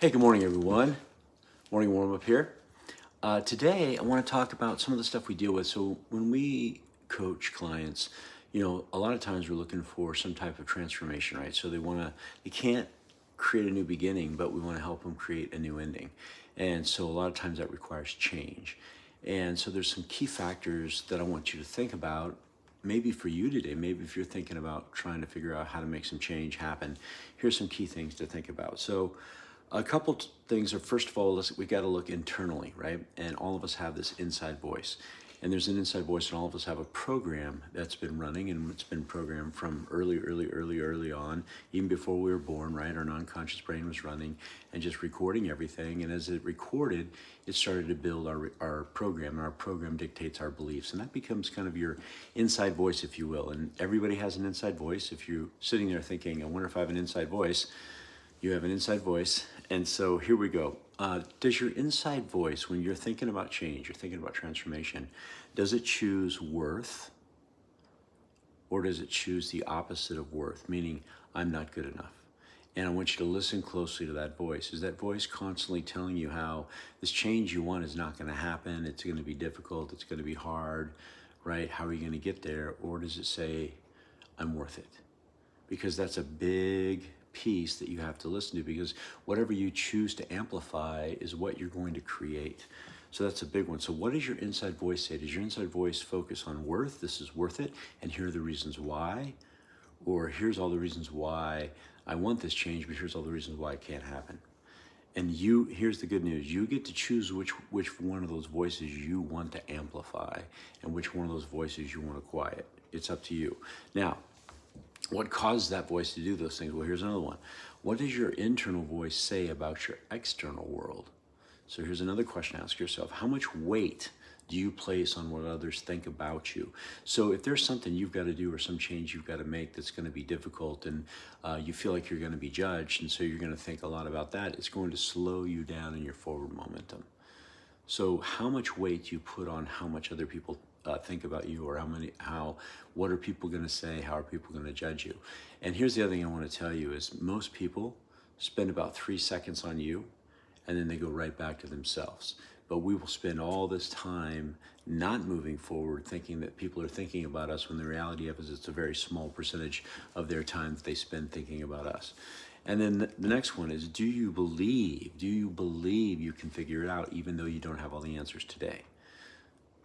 Hey, good morning, everyone. Morning warm up here. Today, I want to talk about some of the stuff we deal with. So, when we coach clients, a lot of times we're looking for some type of transformation, right? So, they can't create a new beginning, but we want to help them create a new ending. And so, a lot of times that requires change. And so, there's some key factors that I want you to think about. Maybe for you today, maybe if you're thinking about trying to figure out how to make some change happen, here's some key things to think about. So, a couple things are, first of all, we got to look internally, right? And all of us have this inside voice. And there's an inside voice, and all of us have a program that's been running, and it's been programmed from early on, even before we were born, right? Our non-conscious brain was running and just recording everything. And as it recorded, it started to build our program, and our program dictates our beliefs. And that becomes kind of your inside voice, if you will. And everybody has an inside voice. If you're sitting there thinking, I wonder if I have an inside voice, you have an inside voice. And so here we go. Does your inside voice, when you're thinking about change, you're thinking about transformation, does it choose worth, or does it choose the opposite of worth, meaning I'm not good enough? And I want you to listen closely to that voice. Is that voice constantly telling you how this change you want is not going to happen, it's going to be difficult, it's going to be hard, right? How are you going to get there? Or does it say, I'm worth it? Because that's a big piece that you have to listen to, because whatever you choose to amplify is what you're going to create. So that's a big one. So what does your inside voice say? Does your inside voice focus on worth? This is worth it, and here are the reasons why. Or here's all the reasons why I want this change, but here's all the reasons why it can't happen. And here's the good news. You get to choose which one of those voices you want to amplify and which one of those voices you want to quiet. It's up to you. Now, what causes that voice to do those things? Well, here's another one. What does your internal voice say about your external world? So here's another question to ask yourself. How much weight do you place on what others think about you? So if there's something you've got to do or some change you've got to make that's going to be difficult, and you feel like you're going to be judged, and so you're going to think a lot about that, it's going to slow you down in your forward momentum. So how much weight do you put on how much other people think about you, or what are people going to say? How are people going to judge you? And here's the other thing I want to tell you is most people spend about 3 seconds on you, and then they go right back to themselves. But we will spend all this time not moving forward, thinking that people are thinking about us, when the reality of it is it's a very small percentage of their time that they spend thinking about us. And then the next one is, do you believe you can figure it out even though you don't have all the answers today?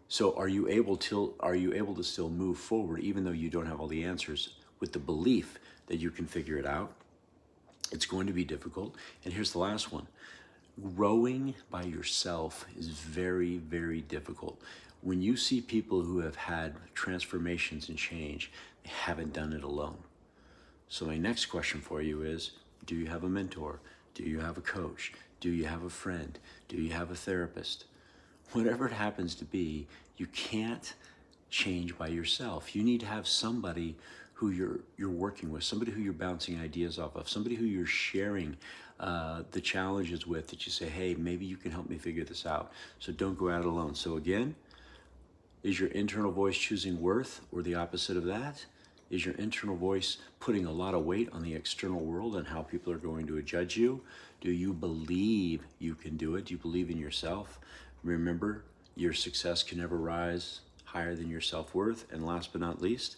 So are you able to still move forward even though you don't have all the answers, with the belief that you can figure it out? It's going to be difficult. And here's the last one. Growing by yourself is very, very difficult. When you see people who have had transformations and change, they haven't done it alone. So my next question for you is, do you have a mentor? Do you have a coach? Do you have a friend? Do you have a therapist? Whatever it happens to be, you can't change by yourself. You need to have somebody who you're working with, somebody who you're bouncing ideas off of, somebody who you're sharing the challenges with, that you say, hey, maybe you can help me figure this out. So don't go at it alone. So again, is your internal voice choosing worth, or the opposite of that? Is your internal voice putting a lot of weight on the external world and how people are going to judge you? Do you believe you can do it? Do you believe in yourself? Remember, your success can never rise higher than your self-worth. And last but not least,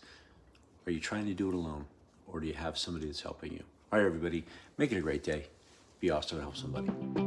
are you trying to do it alone, or do you have somebody that's helping you? All right, everybody, make it a great day. Be awesome and help somebody.